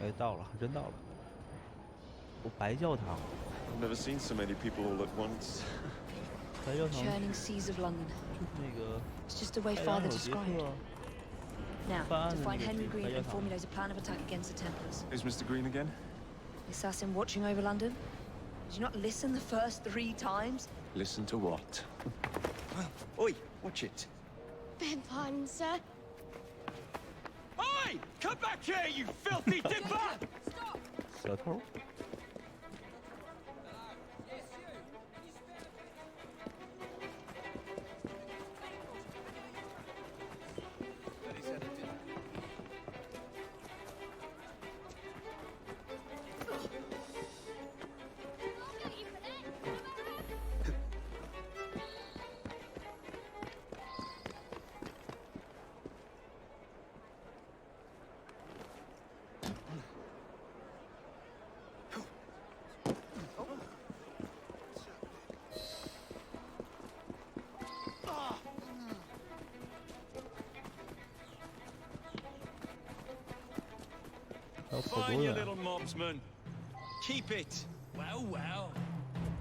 哎，到了，真到了。哦，白教堂， I've never seen so many people all at once. 白教堂 Churning seas of London. 就是那个 It's just the way 太阳 Father 手杰 described. 克 Now, 办案 to 的那 find 个 Henry 白 Green 教 and 堂。 formulate a plan of attack against the Templars. Who's Mr. Green again? The assassin watching over London? Did you not listen the first 3 times? Listen to what? Oi, watch it. Beg pardon, sir. Oi! Come back here, you filthy dipper! 小偷。 Fine, you little mobsman. Keep it. Well, well.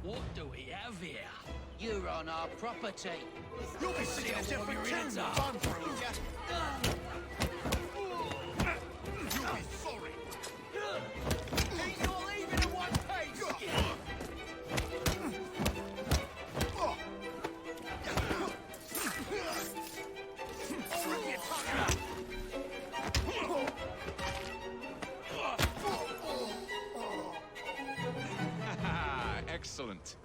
What do we have here? You're on our property. You'll be sitting a different tune to run through. You'll be sorry. Ain't you leaving in one piece? Rip your tongue out. Excellent.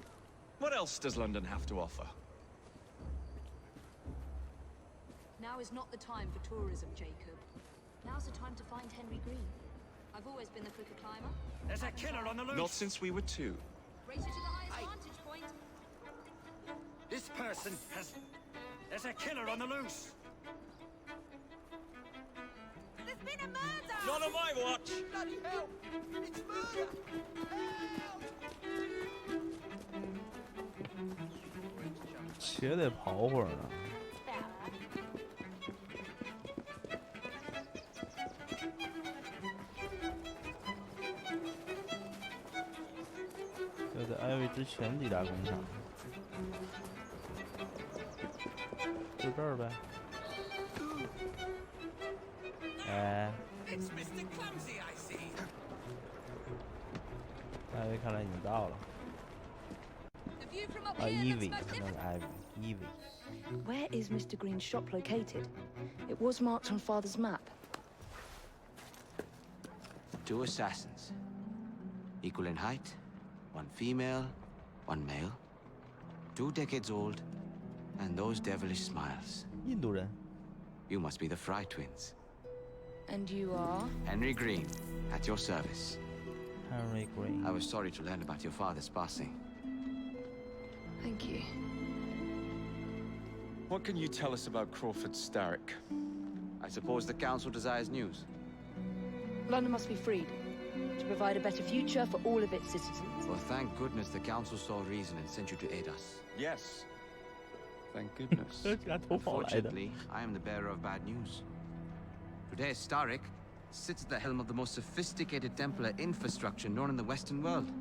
What else does London have to offer? Now is not the time for tourism, Jacob. Now's the time to find Henry Green. I've always been the quicker climber. There's a killer on the loose. Not since we were 2. Race you to the highest vantage point. This person has... There's a killer on the loose. There's been a murder! Not on my watch! Bloody hell! It's murder! Help! 且得跑会儿呢。要在艾薇之前抵达工厂，就这儿呗。哎， It's Mr. Clumsy, I see. 艾薇看来已经到了。 The view from up 啊 here looks ，Evie，那是 magnificent. 艾薇，Evie。 Where is Mr. Green's shop located? It was marked on Father's map. 2 assassins. Equal in height. 1 female, 1 male. 2 decades old. And those devilish smiles. 印度人。 You must be the Fry twins. And you are? Henry Green, at your service. Henry Green。 I was sorry to learn about your father's passing. Thank you. What can you tell us about Crawford Starrick? I suppose the council desires news. London must be freed to provide a better future for all of its citizens. Well, thank goodness the council saw reason and sent you to aid us. Yes. Thank goodness. 家偷跑来的。 Unfortunately, I am the bearer of bad news. Today, Starrick sits at the helm of the most sophisticated Templar infrastructure known in the Western world.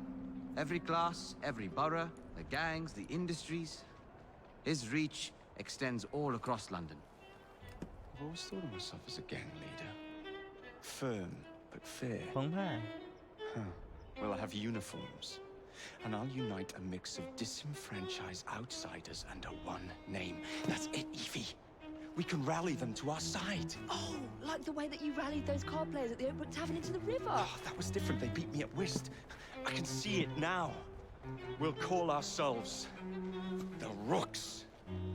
Every class, every borough, the gangs, the industries. His reach extends all across London. I've always thought of myself as a gang leader. Firm, but fair. 澎湃。 Well, I have uniforms. And I'll unite a mix of disenfranchised outsiders under one name. That's it, Evie. We can rally them to our side. Oh, like the way that you rallied those card players at the Oakbrook Tavern into the river. Oh, that was different. They beat me at whist. I can see it now. We'll call ourselves the Rooks.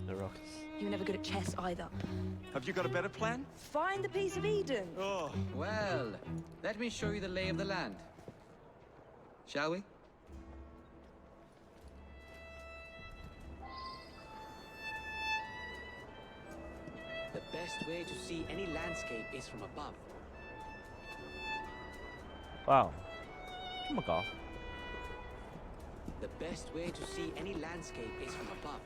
The Rocks。 You were never good at chess either. Have you got a better plan? Find the piece of Eden. Oh, Well, let me show you the lay of the land. Shall we? The best way to see any landscape is from above. 哇哦，这么高。 The best way to see any landscape is from above.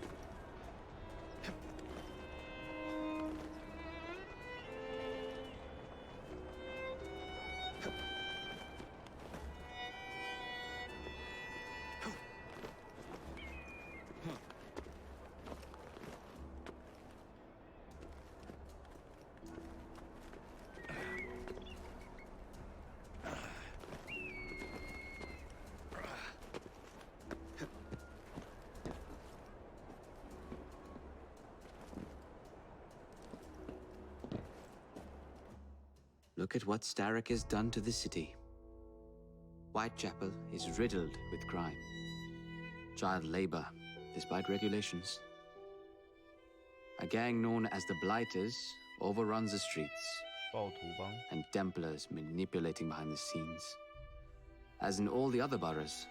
Look at what Starrick has done to the city. Whitechapel is riddled with crime. Child labor, despite regulations. A gang known as the Blighters overruns the streets, 暴徒帮 and Templars manipulating behind the scenes. As in all the other boroughs,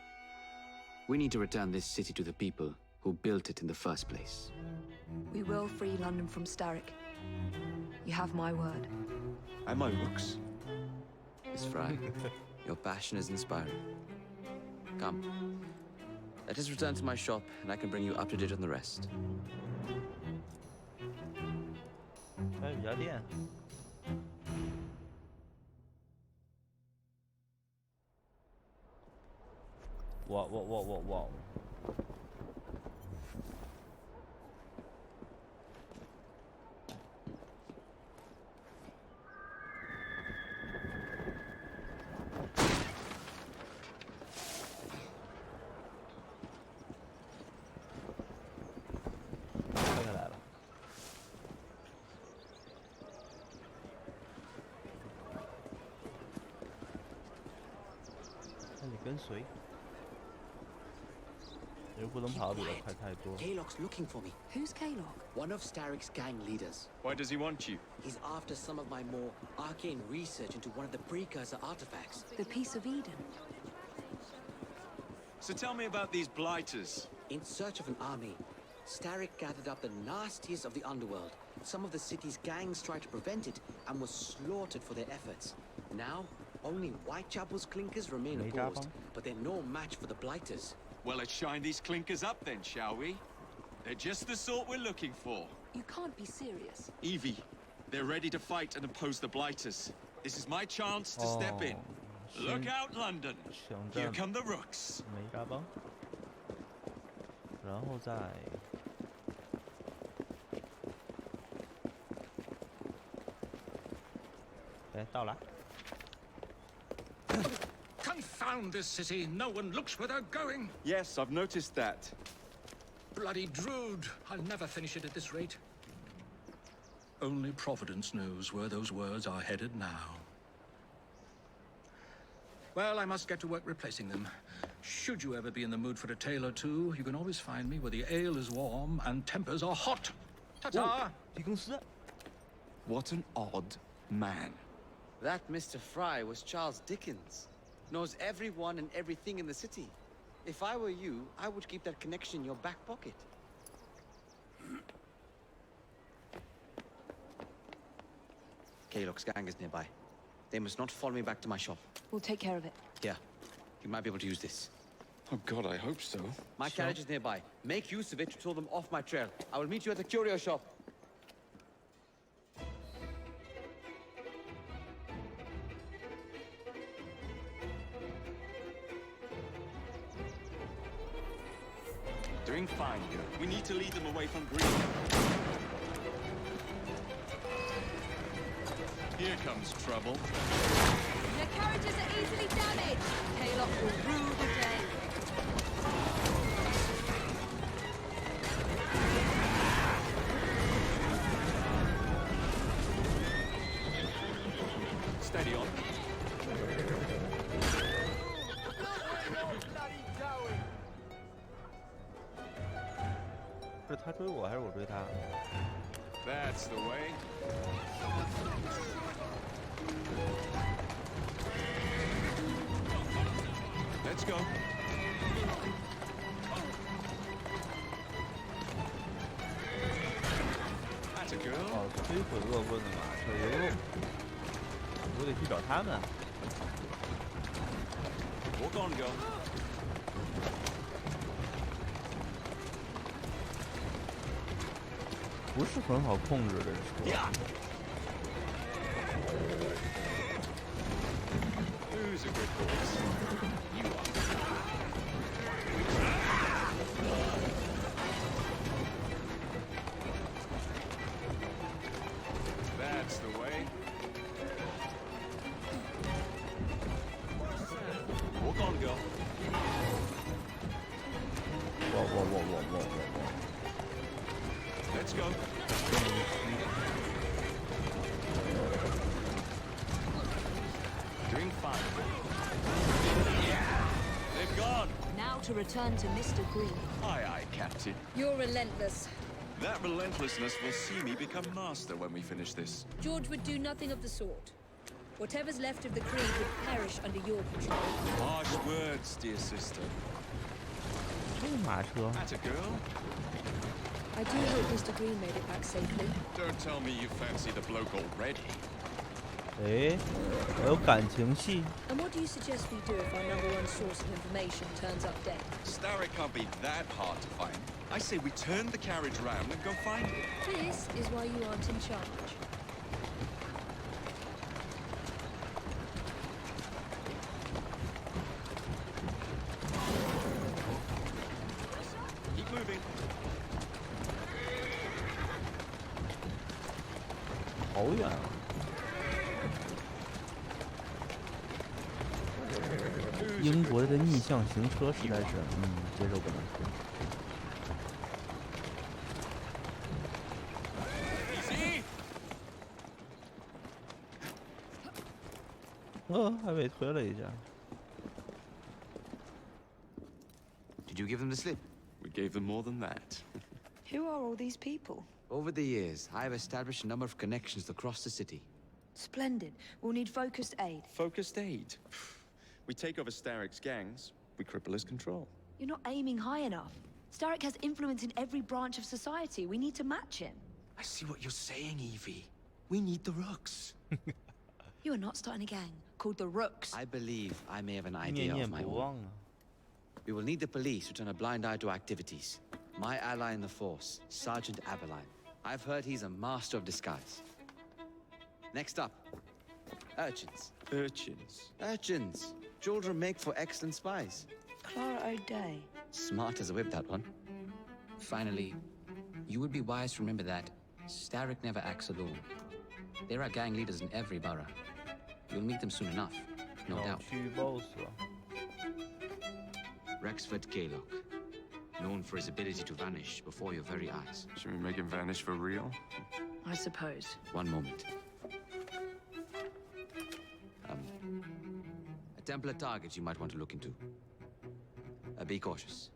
we need to return this city to the people who built it in the first place. We will free London from Starrick. You have my word. And my looks. Miss Fry, your passion is inspiring. Come. Let us return to my shop, and I can bring you up to date on the rest. 还有一家店。哇！跳下来了。那你跟随。 又不能跑比我快太多。 Kaylock's looking for me. Who's Kaylock? One of Starrick's gang leaders. Why does he want you? He's after some of my more arcane research into one of the precursor artifacts. The Piece of Eden. So tell me about these blighters. In search of an army, Starrick gathered up the nastiest of the underworld. Some of the city's gangs tried to prevent it and were slaughtered for their efforts. Now, only Whitechapel's clinkers remain opposed, but they're no match for the Blighters. Well, let's shine these clinkers up then, shall we? They're just the sort we're looking for. You can't be serious. Evie, they're ready to fight and oppose the blighters. This is my chance to step in. Look out, London. Here come the rooks. 梅家帮，然后再哎到了。 Confound this city. No one looks where they're going. Yes, I've noticed that. Bloody Drood. I'll never finish it at this rate. Only Providence knows where those words are headed now. Well, I must get to work replacing them. Should you ever be in the mood for a tale or two, you can always find me where the ale is warm and tempers are hot. Ta-ta! 皮公司。 What an odd man. That Mr. Fry was Charles Dickens. Knows everyone and everything in the city. If I were you, I would keep that connection in your back pocket. Kaylock's gang is nearby. They must not follow me back to my shop. We'll take care of it. Here, you might be able to use this. Oh God, I hope so. My carriage is nearby. Make use of it to throw them off my trail. I will meet you at the curio shop. Doing fine. We need to lead them away from Green. Here comes trouble. Their carriages are easily damaged. Kaylock will rue the day. Steady on. 是他追我还是我追他？ That's the way. Let's go. That's a girl. 哦，摧毁恶棍的马车哟，我得去找他们。 Walk on, girl. 不是很好控制的车。 Who's a good horse? You are. That's the way. Walk on, girl. 我。 Let's go. Ring 5. They've gone. Now to return to Mr. Green. Aye, aye, Captain. You're relentless. That relentlessness will see me become master when we finish this. George would do nothing of the sort. Whatever's left of the Creed would perish under your control. Harsh words, dear sister. 这个马车， At a girl? I do hope Mr. Green made it back safely. Don't tell me you fancy the bloke already. 哎，还有感情戏。 And what do you suggest we do if our number one source of information turns up dead? Starrick can't be that hard to find. I say we turn the carriage round and go find him. This is why you aren't in charge. Keep moving. 好远啊！英国的逆向行车实在是，接受不了。 还被推了一下。 Did you give them the slip? We gave them more than that. Who are all these people? Over the years, I have established a number of connections across the city. Splendid. We'll need focused aid. Focused aid. We take over Starrick's gangs, we cripple his control. You're not aiming high enough. Starrick has influence in every branch of society. We need to match him. I see what you're saying, Evie. We need the rooks. You are not starting a gang called the Rooks. I believe I may have an 念 idea 念 of my 不 own. 忘啊！ We will need the police to turn a blind eye to activities. My ally in the force, Sergeant Aberline. I've heard he's a master of disguise. Next up, urchins. Urchins. Urchins. Children make for excellent spies. Clara O'Day. Smart as a whip, that one. Finally, you would be wise to remember that Starrick never acts alone. There are gang leaders in every borough. You'll meet them soon enough, no 要 doubt. 去 BOSS 了。 Rexford Kaylock, known for his ability to vanish before your very eyes. Should we make him vanish for real? I suppose. One moment. A Templar target you might want to look into. Be cautious.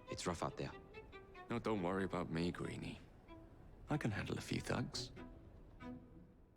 It's rough out there. No, don't worry about me, Greenie. I can handle a few thugs.